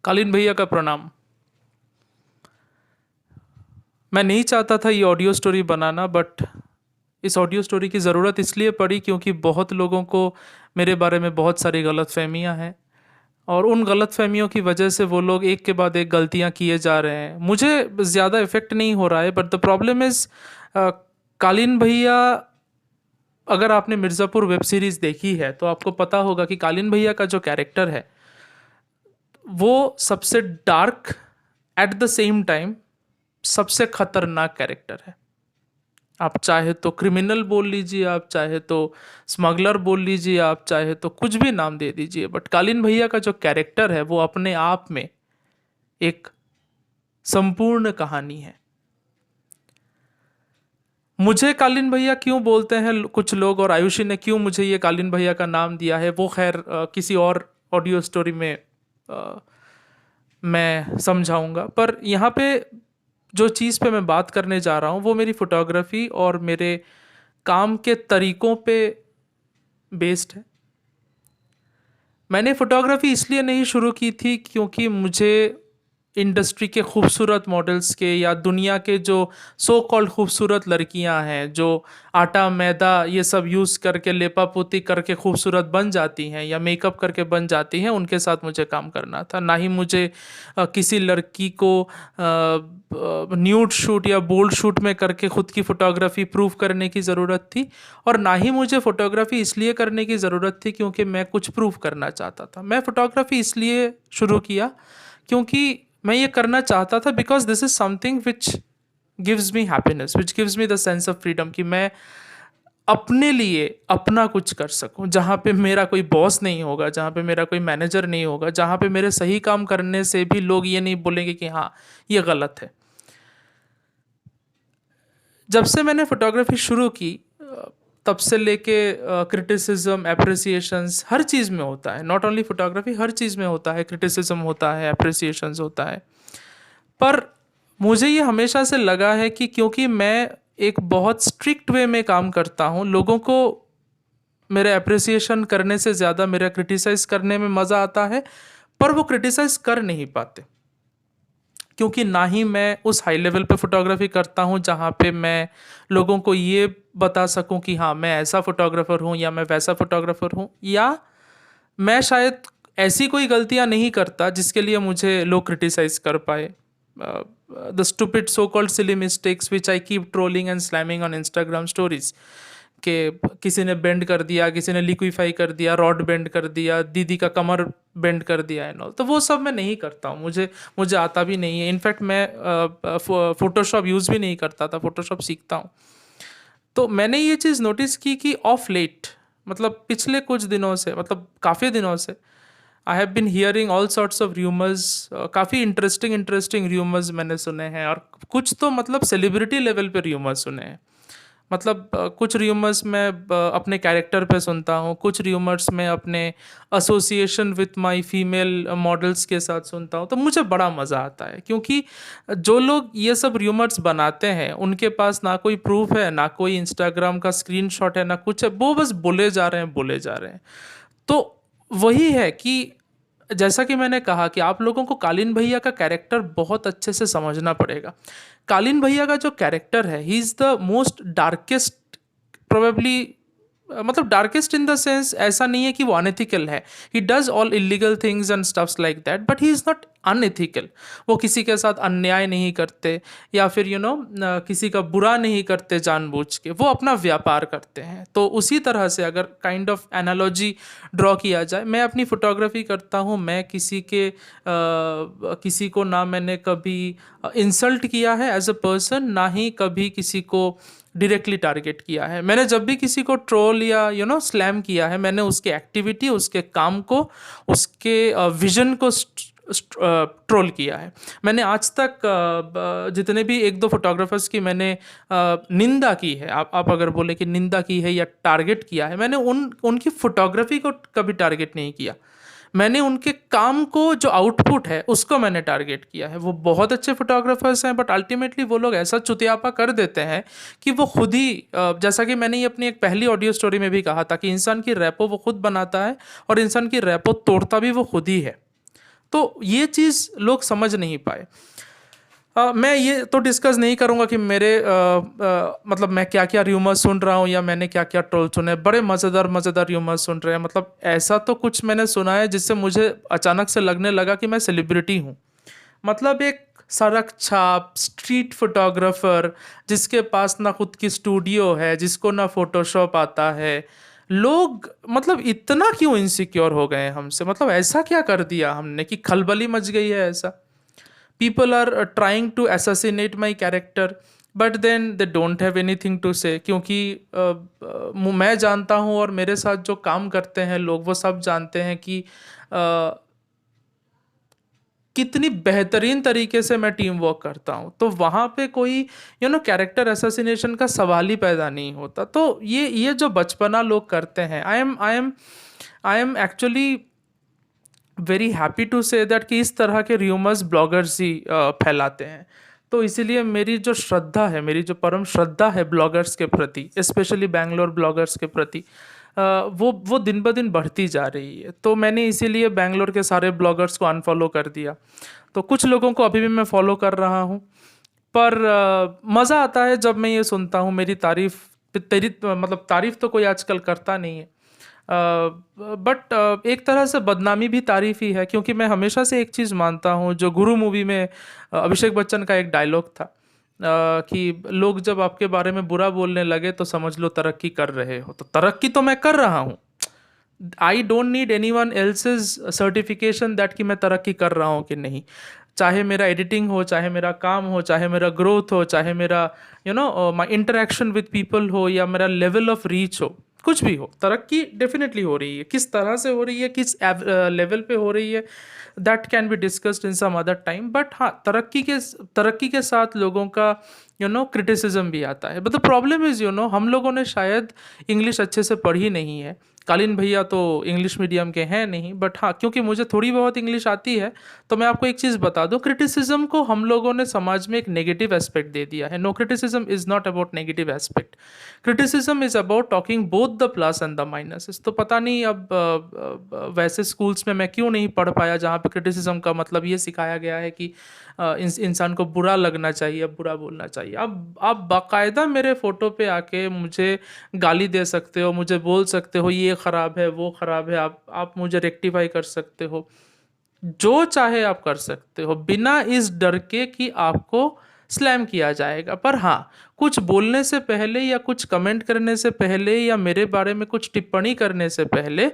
कालीन भैया का प्रणाम। मैं नहीं चाहता था ये ऑडियो स्टोरी बनाना, बट इस ऑडियो स्टोरी की ज़रूरत इसलिए पड़ी क्योंकि बहुत लोगों को मेरे बारे में बहुत सारी गलतफहमियां हैं, और उन गलतफहमियों की वजह से वो लोग एक के बाद एक गलतियां किए जा रहे हैं। मुझे ज़्यादा इफेक्ट नहीं हो रहा है, बट द प्रॉब्लम इज़ कालीन भैया। अगर आपने मिर्ज़ापुर वेब सीरीज़ देखी है तो आपको पता होगा कि कालीन भैया का जो कैरेक्टर है वो सबसे dark, at the same time सबसे खतरनाक कैरेक्टर है। आप चाहे तो क्रिमिनल बोल लीजिए, आप चाहे तो स्मगलर बोल लीजिए, आप चाहे तो कुछ भी नाम दे दीजिए, बट कालीन भैया का जो कैरेक्टर है वो अपने आप में एक संपूर्ण कहानी है। मुझे कालीन भैया क्यों बोलते हैं कुछ लोग, और आयुषी ने क्यों मुझे ये कालीन भैया का नाम दिया है, वो खैर किसी और ऑडियो स्टोरी में मैं समझाऊंगा। पर यहाँ पे जो चीज़ पे मैं बात करने जा रहा हूँ वो मेरी फोटोग्राफी और मेरे काम के तरीकों पे बेस्ड है। मैंने फोटोग्राफी इसलिए नहीं शुरू की थी क्योंकि मुझे इंडस्ट्री के खूबसूरत मॉडल्स के, या दुनिया के जो सो कॉल्ड खूबसूरत लड़कियां हैं जो आटा मैदा ये सब यूज़ करके लेपा पोती करके खूबसूरत बन जाती हैं या मेकअप करके बन जाती हैं, उनके साथ मुझे काम करना था। ना ही मुझे किसी लड़की को न्यूड शूट या बोल्ड शूट में करके खुद की फ़ोटोग्राफी प्रूव करने की ज़रूरत थी, और ना ही मुझे फ़ोटोग्राफी इसलिए करने की ज़रूरत थी क्योंकि मैं कुछ प्रूव करना चाहता था। मैं फ़ोटोग्राफी इसलिए शुरू किया क्योंकि मैं ये करना चाहता था, because this is something which gives me happiness, which gives me the sense of freedom, कि मैं अपने लिए अपना कुछ कर सकूं, जहाँ पे मेरा कोई बॉस नहीं होगा, जहाँ पे मेरा कोई मैनेजर नहीं होगा, जहाँ पे मेरे सही काम करने से भी लोग ये नहीं बोलेंगे कि हाँ ये गलत है। जब से मैंने फोटोग्राफी शुरू की तब से लेके क्रिटिसिज्म, एप्रिसिएशंस हर चीज़ में होता है। नॉट ओनली फोटोग्राफी, हर चीज़ में होता है, क्रिटिसिज्म होता है, एप्रिसिएशंस होता है। पर मुझे ये हमेशा से लगा है कि क्योंकि मैं एक बहुत स्ट्रिक्ट वे में काम करता हूँ, लोगों को मेरे अप्रिसिएशन करने से ज़्यादा मेरा क्रिटिसाइज़ करने में मज़ा आता है, पर वो क्रिटिसाइज़ कर नहीं पाते क्योंकि ना ही मैं उस हाई लेवल पे फोटोग्राफी करता हूँ जहाँ पे मैं लोगों को ये बता सकूँ कि हाँ मैं ऐसा फोटोग्राफर हूँ या मैं वैसा फोटोग्राफर हूँ, या मैं शायद ऐसी कोई गलतियाँ नहीं करता जिसके लिए मुझे लोग क्रिटिसाइज कर पाए। The stupid so called silly mistakes which I keep trolling and slamming on Instagram stories, कि किसी ने बेंड कर दिया, किसी ने लिक्विफाई कर दिया, रॉड बेंड कर दिया, दीदी का कमर बेंड कर दिया एंड ऑल, तो वो सब मैं नहीं करता हूँ। मुझे मुझे आता भी नहीं है। इनफैक्ट मैं फोटोशॉप यूज़ भी नहीं करता था, फोटोशॉप सीखता हूँ। तो मैंने ये चीज़ नोटिस की कि ऑफ लेट, मतलब पिछले कुछ दिनों से, मतलब काफ़ी दिनों से I have been hearing all sorts of rumours. काफ़ी इंटरेस्टिंग इंटरेस्टिंग र्यूमर्स मैंने सुने हैं, और कुछ तो मतलब सेलिब्रिटी लेवल पे र्यूमर्स सुने हैं। मतलब कुछ र्यूमर्स मैं अपने कैरेक्टर पे सुनता हूँ, कुछ र्यूमर्स मैं अपने association with my female models के साथ सुनता हूँ। तो मुझे बड़ा मज़ा आता है क्योंकि जो लोग ये सब र्यूमर्स बनाते हैं उनके पास ना कोई प्रूफ है, ना कोई इंस्टाग्राम का स्क्रीनशॉट है, ना कुछ है, वो बस बोले जा रहे हैं, बोले जा रहे हैं। तो वही है कि जैसा कि मैंने कहा कि आप लोगों को कालीन भैया का कैरेक्टर बहुत अच्छे से समझना पड़ेगा। कालीन भैया का जो कैरेक्टर है, he is the most darkest probably, मतलब डार्केस्ट इन द सेंस ऐसा नहीं है कि वो अनएथिकल है। He does all illegal things and stuffs like that, but he is not unethical. वो किसी के साथ अन्याय नहीं करते, या फिर किसी का बुरा नहीं करते जानबूझ के, वो अपना व्यापार करते हैं। तो उसी तरह से अगर काइंड ऑफ एनालॉजी ड्रॉ किया जाए, मैं अपनी फोटोग्राफी करता हूँ, मैं किसी को ना मैंने कभी इंसल्ट किया है एज अ पर्सन, ना ही कभी किसी को डायरेक्टली टारगेट किया है। मैंने जब भी किसी को ट्रोल या स्लैम किया है, मैंने उसके एक्टिविटी, उसके काम को, उसके विजन को ट्रोल किया है। मैंने आज तक जितने भी एक दो फोटोग्राफर्स की मैंने निंदा की है, आप अगर बोले कि निंदा की है या टारगेट किया है, मैंने उनकी फोटोग्राफी को कभी टारगेट नहीं किया। मैंने उनके काम को, जो आउटपुट है उसको मैंने टारगेट किया है। वो बहुत अच्छे फोटोग्राफर्स हैं, बट अल्टीमेटली वो लोग ऐसा चुतियापा कर देते हैं कि वो खुद ही जैसा कि मैंने ये अपनी एक पहली ऑडियो स्टोरी में भी कहा था कि इंसान की रैपो वो खुद बनाता है और इंसान की रैपो तोड़ता भी वो खुद ही है। तो ये चीज़ लोग समझ नहीं पाए। मैं ये तो डिस्कस नहीं करूंगा कि मेरे मतलब मैं क्या क्या र्यूमर सुन रहा हूँ या मैंने क्या क्या ट्रोल सुने। बड़े मज़ेदार मज़ेदार र्यूमर सुन रहे हैं, मतलब ऐसा तो कुछ मैंने सुना है जिससे मुझे अचानक से लगने लगा कि मैं सेलिब्रिटी हूँ। मतलब एक सड़क छाप स्ट्रीट फोटोग्राफर जिसके पास ना खुद की स्टूडियो है, जिसको ना फोटोशॉप आता है, लोग मतलब इतना क्यों इनसिक्योर हो गए हैं हमसे? मतलब ऐसा क्या कर दिया हमने कि खलबली मच गई है ऐसा? People are trying to assassinate my character, but then they don't have anything to say, क्योंकि मैं जानता हूँ और मेरे साथ जो काम करते हैं लोग वो सब जानते हैं कि कितनी बेहतरीन तरीके से मैं टीम वर्क करता हूँ। तो वहाँ पे कोई कैरेक्टर असैसिनेशन का सवाल ही पैदा नहीं होता। तो ये जो बचपना लोग करते हैं, I am actually very happy to say that कि इस तरह के र्यूमर्स ब्लॉगर्स ही फैलाते हैं। तो इसीलिए मेरी जो श्रद्धा है, मेरी जो परम श्रद्धा है ब्लॉगर्स के प्रति, स्पेशली बैंगलोर ब्लॉगर्स के प्रति, वो दिन ब दिन बढ़ती जा रही है। तो मैंने इसीलिए बैंगलोर के सारे ब्लॉगर्स को अनफॉलो कर दिया। तो कुछ लोगों को अभी भी मैं फॉलो कर रहा हूँ, पर मज़ा आता है जब मैं ये सुनता हूँ मेरी तारीफ, तेरी मतलब तारीफ तो कोई आजकल करता नहीं है, बट एक तरह से बदनामी भी तारीफ ही है। क्योंकि मैं हमेशा से एक चीज़ मानता हूँ, जो गुरु मूवी में अभिषेक बच्चन का एक डायलॉग था, कि लोग जब आपके बारे में बुरा बोलने लगे तो समझ लो तरक्की कर रहे हो। तो तरक्की तो मैं कर रहा हूँ। I don't need any one else's certification that कि मैं तरक्की कर रहा हूँ कि नहीं। चाहे मेरा एडिटिंग हो, चाहे मेरा काम हो, चाहे मेरा ग्रोथ हो, चाहे मेरा माई इंटरेक्शन विद पीपल हो, या मेरा लेवल ऑफ रीच हो, कुछ भी हो, तरक्की डेफिनेटली हो रही है। किस तरह से हो रही है, किस लेवल पे हो रही है, that can be discussed in some other time. But हाँ, तरक्की के साथ लोगों का क्रिटिसिज्म भी आता है। बट द प्रॉब्लम इज़ हम लोगों ने शायद इंग्लिश अच्छे से पढ़ी नहीं है। कालीन भैया तो इंग्लिश मीडियम के हैं नहीं, बट हाँ, क्योंकि मुझे थोड़ी बहुत इंग्लिश आती है, तो मैं आपको एक चीज़ बता दूं, क्रिटिसिज्म को हम लोगों ने समाज में एक नेगेटिव एस्पेक्ट दे दिया है। No, criticism is not about negative aspect. Criticism is about talking both the plus and the minuses. तो पता नहीं अब वैसे स्कूल्स में मैं क्यों नहीं पढ़ पाया जहाँ पे क्रिटिसिज्म का मतलब ये सिखाया गया है कि इंसान को बुरा लगना चाहिए, बुरा बोलना चाहिए। अब आप बाकायदा मेरे फ़ोटो पे आके मुझे गाली दे सकते हो, मुझे बोल सकते हो ये ख़राब है, वो ख़राब है, आप मुझे रेक्टिफाई कर सकते हो, जो चाहे आप कर सकते हो, बिना इस डर के कि आपको स्लैम किया जाएगा। पर हाँ, कुछ बोलने से पहले या कुछ कमेंट करने से पहले या मेरे बारे में कुछ टिप्पणी करने से पहले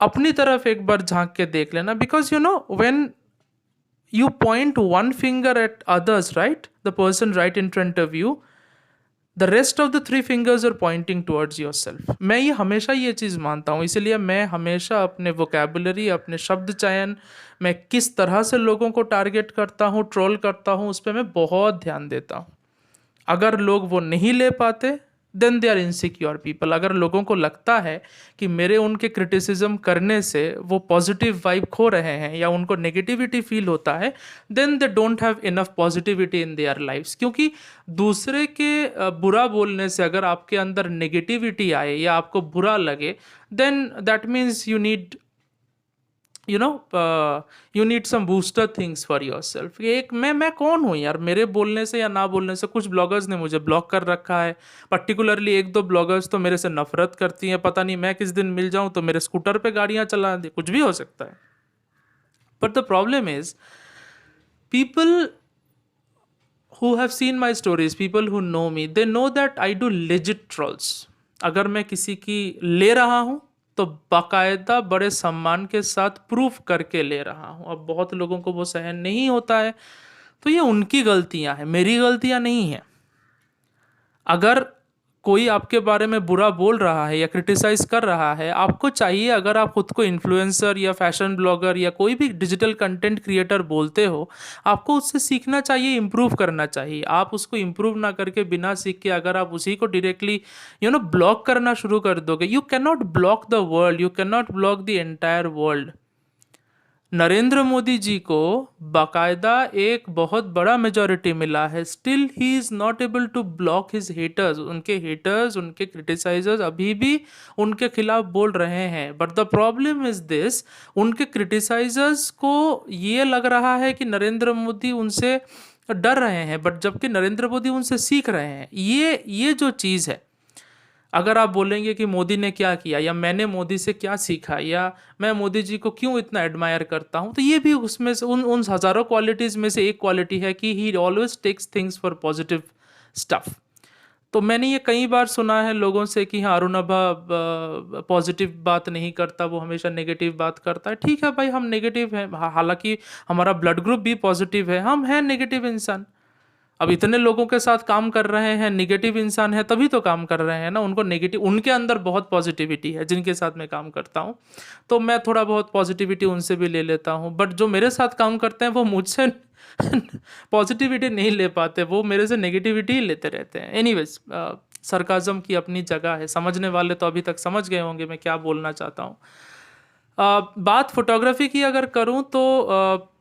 अपनी तरफ एक बार झांक के देख लेना। Because when you point one finger at others, right, the person right in front of you, the rest of the three fingers are pointing towards yourself। मैं ये हमेशा ये चीज़ मानता हूँ, इसलिए मैं हमेशा अपने वोकेबुलरी, अपने शब्द चयन, मैं किस तरह से लोगों को टारगेट करता हूँ, ट्रोल करता हूँ, उस पर मैं बहुत ध्यान देता हूँ। अगर लोग वो नहीं ले पाते, then they are insecure people. अगर लोगों को लगता है कि मेरे उनके क्रिटिसिज्म करने से वो पॉजिटिव वाइब खो रहे हैं या उनको नेगेटिविटी फील होता है, then they don't have enough positivity in their lifes. क्योंकि दूसरे के बुरा बोलने से अगर आपके अंदर नेगेटिविटी आए या आपको बुरा लगे, then that means you need some booster things for yourself. एक मैं कौन हूँ यार, मेरे बोलने से या ना बोलने से। कुछ ब्लॉगर्स ने मुझे ब्लॉक कर रखा है, पर्टिकुलरली एक दो ब्लॉगर्स तो मेरे से नफरत करती हैं। पता नहीं मैं किस दिन मिल जाऊं तो मेरे स्कूटर पे गाड़ियां चला दे, कुछ भी हो सकता है। But the problem is people who have seen my stories, people who know me, they know that I do legit trolls। अगर मैं किसी की ले रहा हूँ तो बाकायदा बड़े सम्मान के साथ प्रूफ करके ले रहा हूँ। अब बहुत लोगों को वो सहन नहीं होता है, तो ये उनकी गलतियाँ हैं, मेरी गलतियाँ नहीं हैं। अगर कोई आपके बारे में बुरा बोल रहा है या क्रिटिसाइज कर रहा है, आपको चाहिए, अगर आप खुद को इन्फ्लुएंसर या फैशन ब्लॉगर या कोई भी डिजिटल कंटेंट क्रिएटर बोलते हो, आपको उससे सीखना चाहिए, इम्प्रूव करना चाहिए। आप उसको इम्प्रूव ना करके, बिना सीख के अगर आप उसी को डायरेक्टली ब्लॉक करना शुरू कर दोगे, you can not block the world, you can not block the entire world. Narendra Modi ji को बाकायदा एक बहुत बड़ा मेजॉरिटी मिला है, still he is not able to block his haters. उनके हेटर्स, उनके क्रिटिसाइजर्स अभी भी उनके खिलाफ बोल रहे हैं, but the problem is this, उनके क्रिटिसाइजर्स को ये लग रहा है कि नरेंद्र मोदी उनसे डर रहे हैं, बट जबकि नरेंद्र मोदी उनसे सीख रहे हैं। ये जो चीज़ है, अगर आप बोलेंगे कि मोदी ने क्या किया या मैंने मोदी से क्या सीखा या मैं मोदी जी को क्यों इतना एडमायर करता हूं, तो ये भी उसमें से उन हजारों क्वालिटीज में से एक क्वालिटी है कि he always takes things for positive stuff. तो मैंने ये कई बार सुना है लोगों से कि हाँ अरुणाभा पॉजिटिव बात नहीं करता, वो हमेशा नेगेटिव बात करता है। ठीक है भाई, हम नेगेटिव हैं, हालांकि हमारा ब्लड ग्रुप भी पॉजिटिव है, हम हैं नेगेटिव इंसान। अब इतने लोगों के साथ काम कर रहे हैं, नेगेटिव इंसान है तभी तो काम कर रहे हैं ना, उनको नेगेटिव, उनके अंदर बहुत पॉजिटिविटी है जिनके साथ मैं काम करता हूँ, तो मैं थोड़ा बहुत पॉजिटिविटी उनसे भी ले लेता हूँ। बट जो मेरे साथ काम करते हैं वो मुझसे पॉजिटिविटी नहीं ले पाते, वो मेरे से नेगेटिविटी ही लेते रहते हैं। एनीवेज, सरकाज़म की अपनी जगह है, समझने वाले तो अभी तक समझ गए होंगे मैं क्या बोलना चाहता हूँ। बात फोटोग्राफी की अगर करूँ तो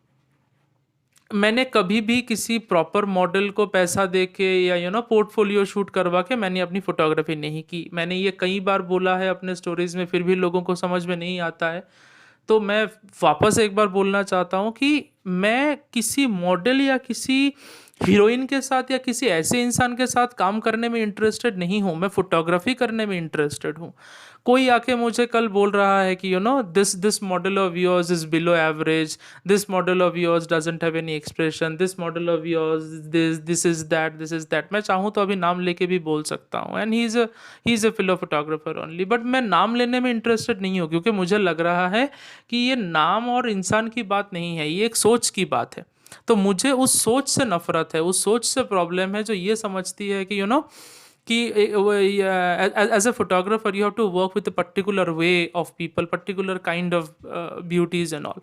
मैंने कभी भी किसी प्रॉपर मॉडल को पैसा दे के या पोर्टफोलियो शूट करवा के मैंने अपनी फोटोग्राफी नहीं की। मैंने ये कई बार बोला है अपने स्टोरीज में, फिर भी लोगों को समझ में नहीं आता है, तो मैं वापस एक बार बोलना चाहता हूँ कि मैं किसी मॉडल या किसी हीरोइन के साथ या किसी ऐसे इंसान के साथ काम करने में इंटरेस्टेड नहीं हूँ, मैं फोटोग्राफी करने में इंटरेस्टेड हूँ। कोई आके मुझे कल बोल रहा है कि this model of yours is below average, this model of yours doesn't have any expression, this model of yours this is that, मैं चाहूँ तो अभी नाम लेके भी बोल सकता हूँ, and he is a philo photographer only. But मैं नाम लेने में इंटरेस्टेड नहीं हूँ, क्योंकि मुझे लग रहा है कि ये नाम और इंसान की बात नहीं है, ये एक सोच की बात है। तो मुझे उस सोच से नफरत है, उस सोच से प्रॉब्लम है जो ये समझती है कि कि as a photographer you have to work with a particular way of people, particular kind of beauties and all.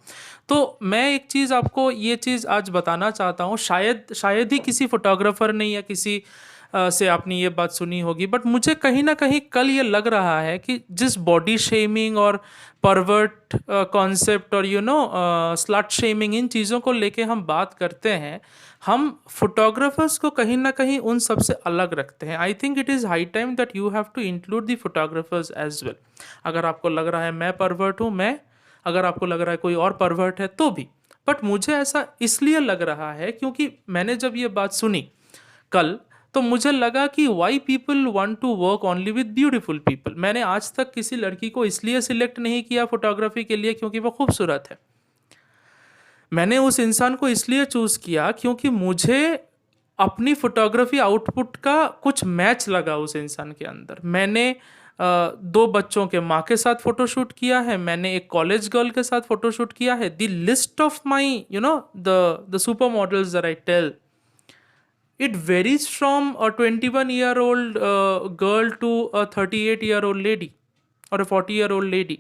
तो मैं एक चीज़ आपको ये चीज़ आज बताना चाहता हूँ, शायद ही किसी फोटोग्राफर ने या किसी से आपने ये बात सुनी होगी, बट मुझे कहीं ना कहीं कल ये लग रहा है कि जिस बॉडी शेमिंग और परवर्ट कॉन्सेप्ट और स्लट शेमिंग, इन चीज़ों को लेके हम बात करते हैं, हम फोटोग्राफर्स को कहीं ना कहीं उन सब से अलग रखते हैं। I think it is high time that you have to include the photographers as well. अगर आपको लग रहा है मैं परवर्ट हूँ, मैं, अगर आपको लग रहा है कोई और परवर्ट है तो भी, बट मुझे ऐसा इसलिए लग रहा है क्योंकि मैंने जब ये बात सुनी कल, तो मुझे लगा कि why people want to work only with beautiful people. मैंने आज तक किसी लड़की को इसलिए सिलेक्ट नहीं किया फोटोग्राफी के लिए क्योंकि वो खूबसूरत है, मैंने उस इंसान को इसलिए चूज किया क्योंकि मुझे अपनी फोटोग्राफी आउटपुट का कुछ मैच लगा उस इंसान के अंदर। मैंने दो बच्चों के माँ के साथ फोटोशूट किया है, मैंने एक कॉलेज गर्ल के साथ फोटोशूट किया है। The list of my the super models that I tell, it varies from a 21-year-old girl to a 38-year-old lady और a 40-year-old lady।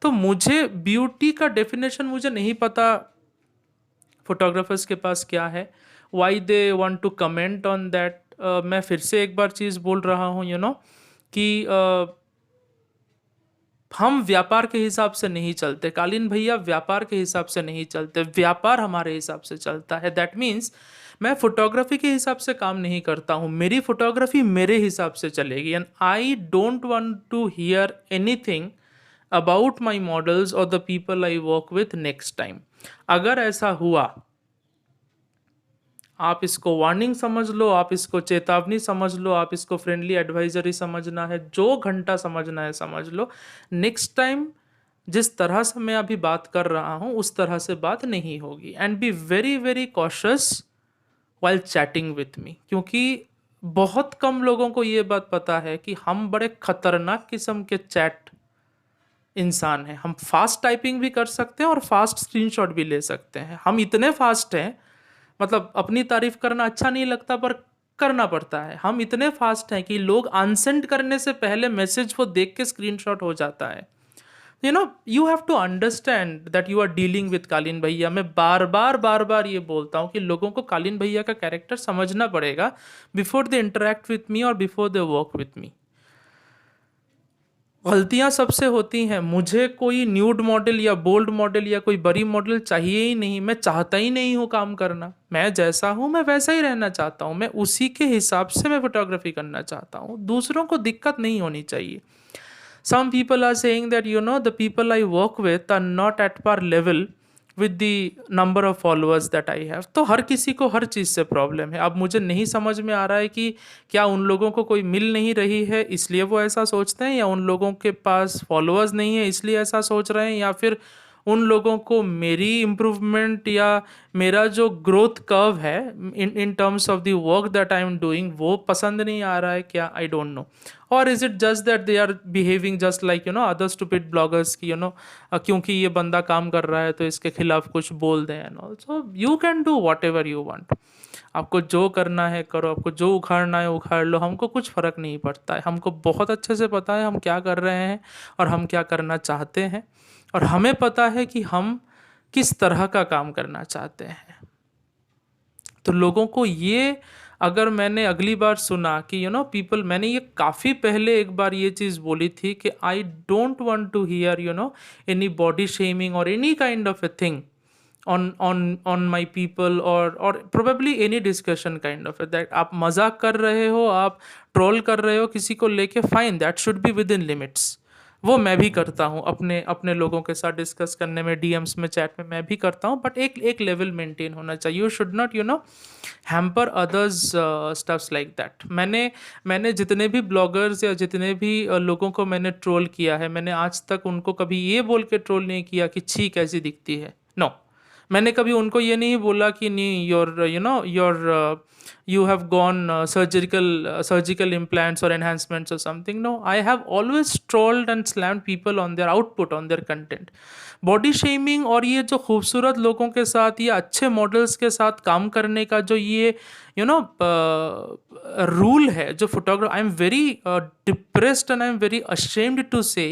तो मुझे ब्यूटी का डेफिनेशन मुझे नहीं पता फोटोग्राफर्स के पास क्या है, why they want to comment on that. मैं फिर से एक बार चीज़ बोल रहा हूँ कि हम व्यापार के हिसाब से नहीं चलते, कालीन भैया व्यापार के हिसाब से नहीं चलते, व्यापार हमारे हिसाब से चलता है। दैट मीन्स मैं फोटोग्राफी के हिसाब से काम नहीं करता हूँ, मेरी फोटोग्राफी मेरे हिसाब से चलेगी, and I don't want to hear anything about my models और the people I work with next time. अगर ऐसा हुआ, आप इसको वार्निंग समझ लो, आप इसको चेतावनी समझ लो, आप इसको फ्रेंडली एडवाइजरी समझना है, जो घंटा समझना है समझ लो। नेक्स्ट टाइम जिस तरह से मैं अभी बात कर रहा हूँ उस तरह से बात नहीं होगी, and be very very cautious while chatting with me, क्योंकि बहुत कम लोगों को ये बात पता है कि हम बड़े खतरनाक किस्म के चैट इंसान हैं। हम फास्ट टाइपिंग भी कर सकते हैं और फास्ट स्क्रीनशॉट भी ले सकते हैं। हम इतने फास्ट हैं, मतलब अपनी तारीफ करना अच्छा नहीं लगता पर करना पड़ता है, हम इतने फास्ट हैं कि लोग अनसेंड करने से पहले मैसेज को देख के स्क्रीनशॉट हो जाता है। You have to understand that you are dealing with Kaleen Bhaiya. मैं बार बार ये बोलता हूँ कि लोगों को कालीन भैया का कैरेक्टर समझना पड़ेगा before they interact with me और before they work with me. गलतियां सबसे होती हैं। मुझे कोई न्यूड मॉडल या बोल्ड मॉडल या कोई बड़ी मॉडल चाहिए ही नहीं, मैं चाहता ही नहीं हूँ काम करना। मैं जैसा हूँ मैं वैसा ही रहना चाहता हूँ, मैं उसी के हिसाब से मैं फोटोग्राफी करना चाहता हूँ, दूसरों को दिक्कत नहीं होनी चाहिए। Some people are saying that the people I work with are not at par level with the number of followers that I have। तो हर किसी को हर चीज़ से प्रॉब्लम है। अब मुझे नहीं समझ में आ रहा है कि क्या उन लोगों को कोई मिल नहीं रही है इसलिए वो ऐसा सोचते हैं, या उन लोगों के पास फॉलोअर्स नहीं है इसलिए ऐसा सोच रहे हैं, या फिर उन लोगों को मेरी इम्प्रूवमेंट या मेरा जो ग्रोथ कर्व है in terms of the work that I am doing वो पसंद नहीं आ रहा है क्या, आई डोंट नो। और is it just that they are behaving just like other stupid bloggers की क्योंकि ये बंदा काम कर रहा है तो इसके खिलाफ कुछ बोल दें and all. So you can do what ever you want, आपको जो करना है करो, आपको जो उखाड़ना है उखाड़ लो, हमको कुछ फ़र्क नहीं पड़ता है। हमको बहुत अच्छे से पता है हम क्या कर रहे हैं और हम क्या करना चाहते हैं, और हमें पता है कि हम किस तरह का काम करना चाहते हैं। तो लोगों को ये, अगर मैंने अगली बार सुना कि पीपल, मैंने ये काफ़ी पहले एक बार ये चीज़ बोली थी कि I don't want to hear any body shaming और any kind of a thing on my people, or probably any discussion kind of it, that आप मजाक कर रहे हो, आप ट्रोल कर रहे हो किसी को लेके, fine, that should be with in limits. वो मैं भी करता हूँ अपने अपने लोगों के साथ डिस्कस करने में, डीएम्स में, चैट में, मैं भी करता हूँ, बट एक एक लेवल मेंटेन होना चाहिए। You should not hamper others stuffs like that. मैंने जितने भी ब्लॉगर्स या जितने भी लोगों को मैंने ट्रोल किया है, मैंने आज तक उनको कभी ये बोल के ट्रोल नहीं किया कि छी कैसी दिखती है, नो। मैंने कभी उनको ये नहीं बोला कि नहीं you have gone surgical implants or enhancements or something। No, I have always trolled and slammed people on their output, on their content। Body shaming और ये जो खूबसूरत लोगों के साथ या अच्छे मॉडल्स के साथ काम करने का जो ये रूल है, जो photograph, I am very depressed and I am very ashamed to say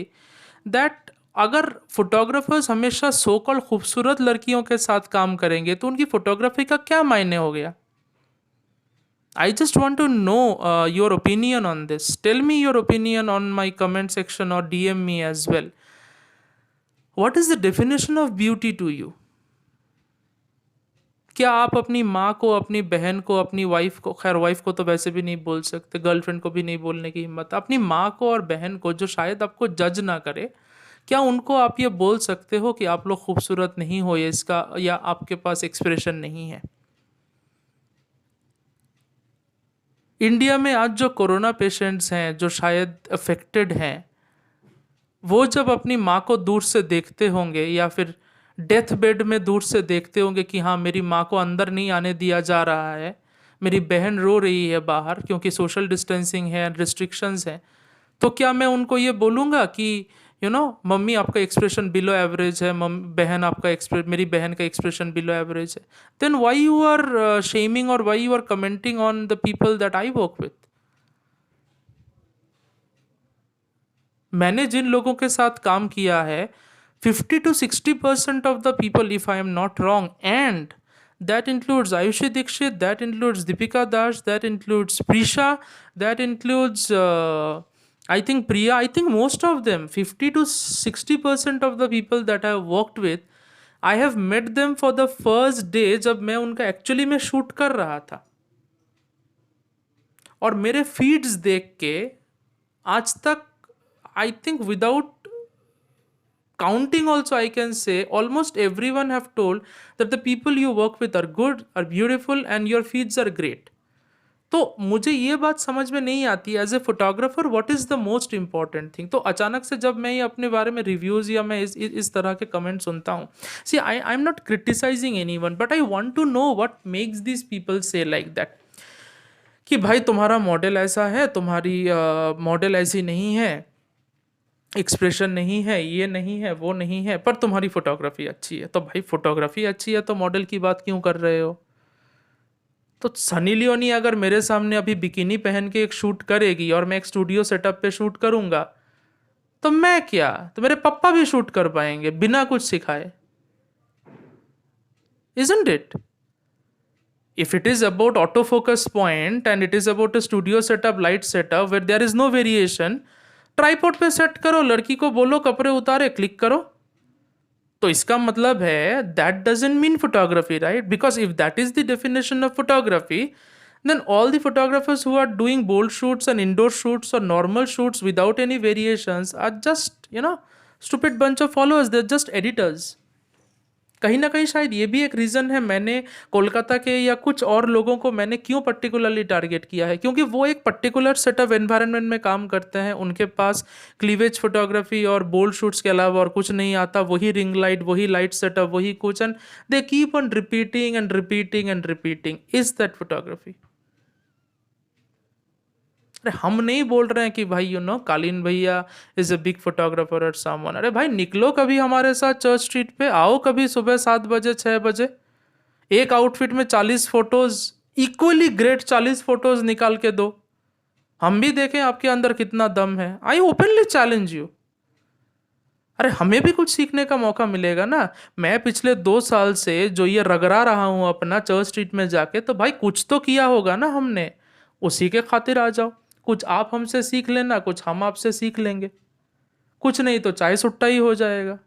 that अगर फोटोग्राफर्स हमेशा सो कॉल्ड खूबसूरत लड़कियों के साथ काम करेंगे तो उनकी फोटोग्राफी का क्या मायने हो गया। I just want to know your opinion on this. Tell me your opinion on my comment section और DM me as well. What is the definition of beauty to you? क्या आप अपनी माँ को, अपनी बहन को, अपनी वाइफ को, खैर वाइफ को तो वैसे भी नहीं बोल सकते, गर्लफ्रेंड को भी नहीं बोलने की हिम्मत, अपनी माँ को और बहन को जो शायद आपको जज ना करे, क्या उनको आप ये बोल सकते हो कि आप लोग खूबसूरत नहीं हो, या इसका, या आपके पास एक्सप्रेशन नहीं है? इंडिया में आज जो कोरोना पेशेंट्स हैं जो शायद अफेक्टेड हैं, वो जब अपनी माँ को दूर से देखते होंगे या फिर डेथ बेड में दूर से देखते होंगे कि हाँ मेरी माँ को अंदर नहीं आने दिया जा रहा है, मेरी बहन रो रही है बाहर क्योंकि सोशल डिस्टेंसिंग है, रिस्ट्रिक्शंस हैं, तो क्या मैं उनको ये बोलूँगा कि मम्मी आपका एक्सप्रेशन बिलो एवरेज है, बहन आपका मेरी बहन का एक्सप्रेशन बिलो एवरेज है? Then why you are shaming और why you are commenting on the people that I work with? मैंने जिन लोगों के साथ काम किया है, 50 to 60% of the people, if I am not wrong, and that includes Ayushi Dikshit, that includes Deepika Das, that includes Prisha, that includes I think Priya, I think most of them, 50 to 60% of the people that I have worked with, I have met them for the first day जब मैं उनका actually में shoot कर रहा था, और मेरे feeds देख के आज तक, I think without counting also I can say almost everyone have told that the people you work with are good, are beautiful and your feeds are great। तो मुझे ये बात समझ में नहीं आती as a photographer what is the most important thing. तो अचानक से जब मैं ये अपने बारे में रिव्यूज़ या मैं इस तरह के कमेंट सुनता हूँ, see I am not criticising anyone, but I want to know what makes this people say like that कि भाई तुम्हारा मॉडल ऐसा है, तुम्हारी मॉडल ऐसी नहीं है, एक्सप्रेशन नहीं है, ये नहीं है, वो नहीं है, पर तुम्हारी फोटोग्राफी अच्छी है। तो भाई फोटोग्राफी अच्छी है तो मॉडल की बात क्यों कर रहे हो? तो सनी लियोनी अगर मेरे सामने अभी बिकिनी पहन के एक शूट करेगी और मैं एक स्टूडियो सेटअप पे शूट करूंगा, तो मैं क्या, तो मेरे पापा भी शूट कर पाएंगे बिना कुछ सिखाए। Isn't it? If it is about autofocus point and it is about a studio setup, light setup where there is no variation, tripod पे सेट करो, लड़की को बोलो कपड़े उतारे, क्लिक करो। तो इसका मतलब है that doesn't mean photography, right? Because if that is the definition of photography, then all the photographers who are doing bold shoots and indoor shoots or normal shoots without any variations are just, stupid bunch of followers. They're just editors. कहीं ना कहीं शायद ये भी एक reason है मैंने कोलकाता के या कुछ और लोगों को मैंने क्यों पर्टिकुलरली टारगेट किया है, क्योंकि वो एक पर्टिकुलर सेट ऑफ एनवायरनमेंट में काम करते हैं, उनके पास क्लीवेज फोटोग्राफी और बोल्ड शूट्स के अलावा और कुछ नहीं आता, वही रिंग लाइट, वही लाइट सेटअप, वही कुछ, and they keep on repeating and repeating and repeating. Is that photography? अरे हम नहीं बोल रहे हैं कि भाई कालीन भैया इज अ बिग फोटोग्राफर और समवन। अरे भाई निकलो कभी हमारे साथ चर्च स्ट्रीट पे, आओ कभी सुबह 7 बजे 6 बजे, एक आउटफिट में 40 फोटोज, इक्वली ग्रेट 40 फोटोज निकाल के दो, हम भी देखें आपके अंदर कितना दम है। आई ओपनली चैलेंज यू। अरे हमें भी कुछ सीखने का मौका मिलेगा ना। मैं पिछले 2 साल से जो ये रगड़ा रहा हूं अपना चर्च स्ट्रीट में जाके, तो भाई कुछ तो किया होगा ना हमने, उसी के खातिर आ जाओ। कुछ आप हमसे सीख लेना, कुछ हम आपसे सीख लेंगे, कुछ नहीं तो चाय सुट्टा ही हो जाएगा।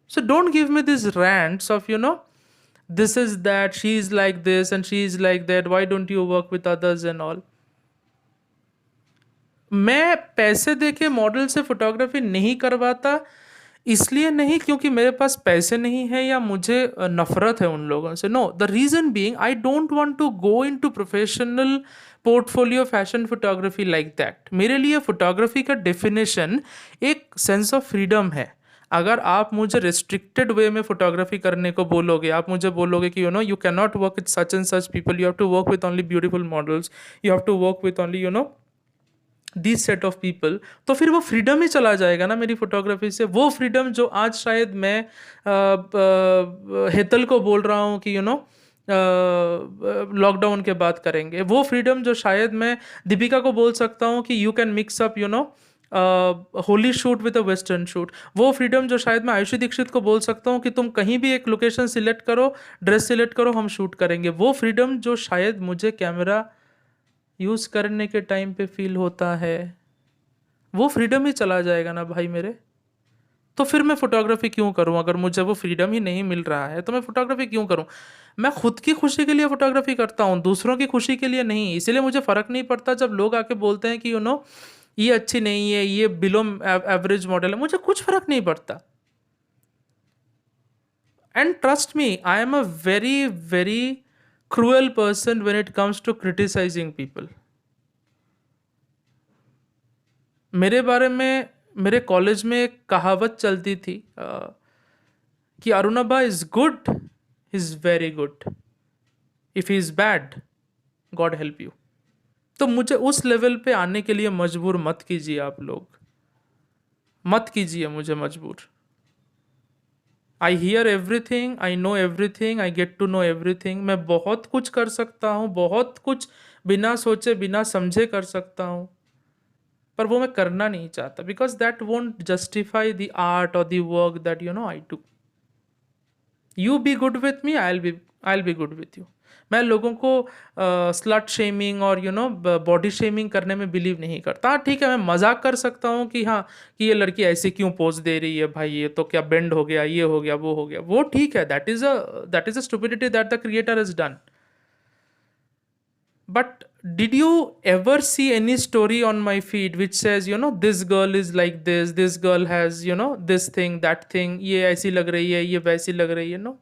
So don't give me this rants of this is that, she is like this and she is like that, why don't you work with others and all. मैं पैसे देके मॉडल से फोटोग्राफी नहीं करवाता, इसलिए नहीं क्योंकि मेरे पास पैसे नहीं है या मुझे नफरत है उन लोगों से। No, the reason being I don't want to go into professional portfolio fashion photography like that. मेरे लिए फोटोग्राफी का डेफिनेशन एक सेंस ऑफ फ्रीडम है। अगर आप मुझे रिस्ट्रिक्टेड वे में फोटोग्राफी करने को बोलोगे, आप मुझे बोलोगे कि you can not work with such and such people, you have to work with only beautiful models, you have to work with only this set of people, तो फिर वो फ्रीडम ही चला जाएगा ना मेरी फोटोग्राफी से। वो फ्रीडम जो आज शायद मैं हेतल को बोल रहा हूँ कि लॉकडाउन के बाद करेंगे, वो फ्रीडम जो शायद मैं दीपिका को बोल सकता हूँ कि you can mix up Holi shoot with a western shoot, वो फ्रीडम जो शायद मैं आयुषी दीक्षित को बोल सकता हूँ कि तुम कहीं भी एक लोकेशन सिलेक्ट करो, ड्रेस सिलेक्ट करो, हम शूट करेंगे, वो फ्रीडम जो शायद मुझे कैमरा यूज़ करने के टाइम पे फील होता है, वो फ्रीडम ही चला जाएगा ना भाई मेरे। तो फिर मैं फोटोग्राफी क्यों करूं? अगर मुझे वो फ्रीडम ही नहीं मिल रहा है तो मैं फोटोग्राफी क्यों करूं? मैं खुद की खुशी के लिए फोटोग्राफी करता हूं, दूसरों की खुशी के लिए नहीं। इसीलिए मुझे फ़र्क नहीं पड़ता जब लोग आके बोलते हैं कि ये अच्छी नहीं है, ये बिलो एवरेज मॉडल है, मुझे कुछ फ़र्क नहीं पड़ता। And trust me, I am a very very cruel person when it comes to criticizing people. मेरे बारे में मेरे कॉलेज में एक कहावत चलती थी कि अरुणबा is good, is very good, if he is bad God help you. तो मुझे उस लेवल पे आने के लिए मजबूर मत कीजिए आप लोग, मत कीजिए मुझे मजबूर। I hear everything, I know everything, I get to know everything. मैं बहुत कुछ कर सकता हूँ, बहुत कुछ बिना सोचे बिना समझे कर सकता हूँ, पर वो मैं करना नहीं चाहता, because that won't justify the art और the work that I do. You be good with me, I will be good with you. मैं लोगों को स्लट शेमिंग और बॉडी शेमिंग करने में बिलीव नहीं करता। हाँ ठीक है, मैं मजाक कर सकता हूँ कि हाँ कि ये लड़की ऐसे क्यों पोज दे रही है भाई, ये तो क्या बेंड हो गया, ये हो गया, वो हो गया, वो ठीक है, that is a stupidity that the creator has done. But did you ever see any story on my feed which says, this girl is like this girl has, this thing, that thing, ये ऐसी लग रही है, ये वैसी लग रही है? नो,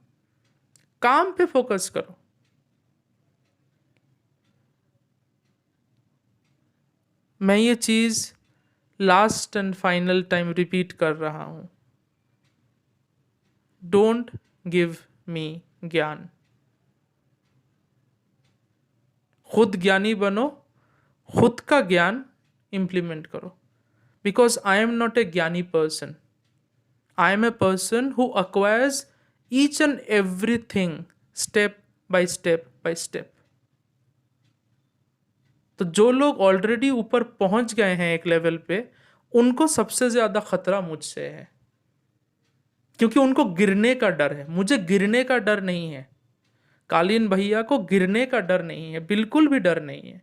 काम पे फोकस करो। मैं ये चीज last and final time repeat कर रहा हूं, डोंट गिव मी ज्ञान। खुद ज्ञानी बनो, खुद का ज्ञान इम्प्लीमेंट करो। Because I am not a gyani person, I am a person who acquires each and everything step by step by step. तो जो लोग ऑलरेडी ऊपर पहुंच गए हैं एक लेवल पे, उनको सबसे ज्यादा खतरा मुझसे है, क्योंकि उनको गिरने का डर है। मुझे गिरने का डर नहीं है, कालीन भैया को गिरने का डर नहीं है, बिल्कुल भी डर नहीं है।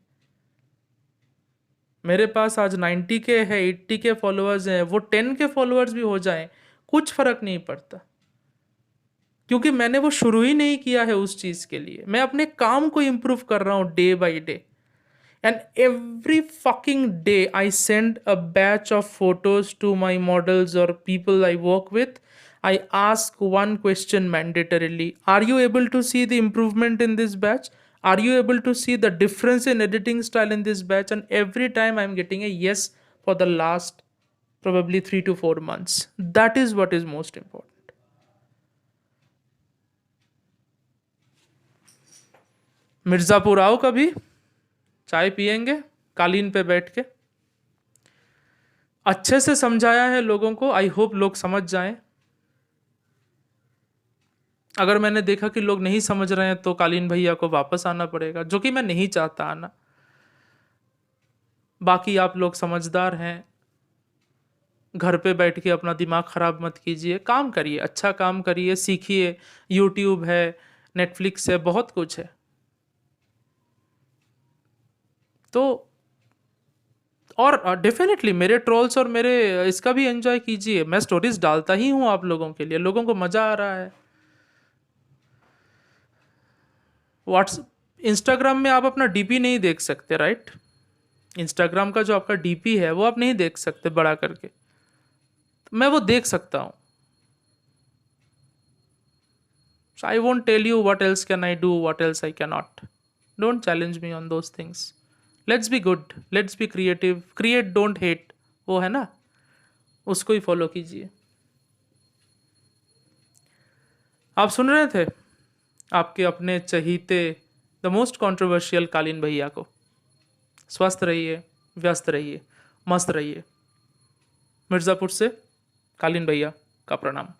मेरे पास आज 90 के है, 80 के फॉलोअर्स हैं, वो 10 के फॉलोअर्स भी हो जाएं, कुछ फर्क नहीं पड़ता, क्योंकि मैंने वो शुरू ही नहीं किया है उस चीज के लिए। मैं अपने काम को इंप्रूव कर रहा हूं day by day. And every fucking day, I send a batch of photos to my models or people I work with. I ask one question mandatorily: are you able to see the improvement in this batch? Are you able to see the difference in editing style in this batch? And every time I'm getting a yes for the last probably 3 to 4 months. That is what is most important. Mirzapur आओ कभी, चाय पियेंगे कालीन पे बैठ के। अच्छे से समझाया है लोगों को, आई होप लोग समझ जाएं। अगर मैंने देखा कि लोग नहीं समझ रहे हैं तो कालीन भैया को वापस आना पड़ेगा, जो कि मैं नहीं चाहता आना। बाकी आप लोग समझदार हैं, घर पे बैठ के अपना दिमाग खराब मत कीजिए, काम करिए, अच्छा काम करिए, सीखिए। यूट्यूब है, नेटफ्लिक्स है, बहुत कुछ है। तो और डेफिनेटली मेरे ट्रोल्स और मेरे इसका भी एंजॉय कीजिए। मैं स्टोरीज डालता ही हूँ आप लोगों के लिए, लोगों को मजा आ रहा है। व्हाट्स इंस्टाग्राम में आप अपना डीपी नहीं देख सकते, राइट? इंस्टाग्राम का जो आपका डीपी है वो आप नहीं देख सकते बड़ा करके, मैं वो देख सकता हूँ। So I won't tell you what else can I do, what else I cannot. Don't challenge me on those things. Let's be good, let's be creative, create don't hate, वो है ना, उसको ही फॉलो कीजिए। आप सुन रहे थे आपके अपने चहीते द मोस्ट कंट्रोवर्शियल कालीन भैया को। स्वस्थ रहिए, व्यस्त रहिए, मस्त रहिए। मिर्ज़ापुर से कालीन भैया का प्रणाम।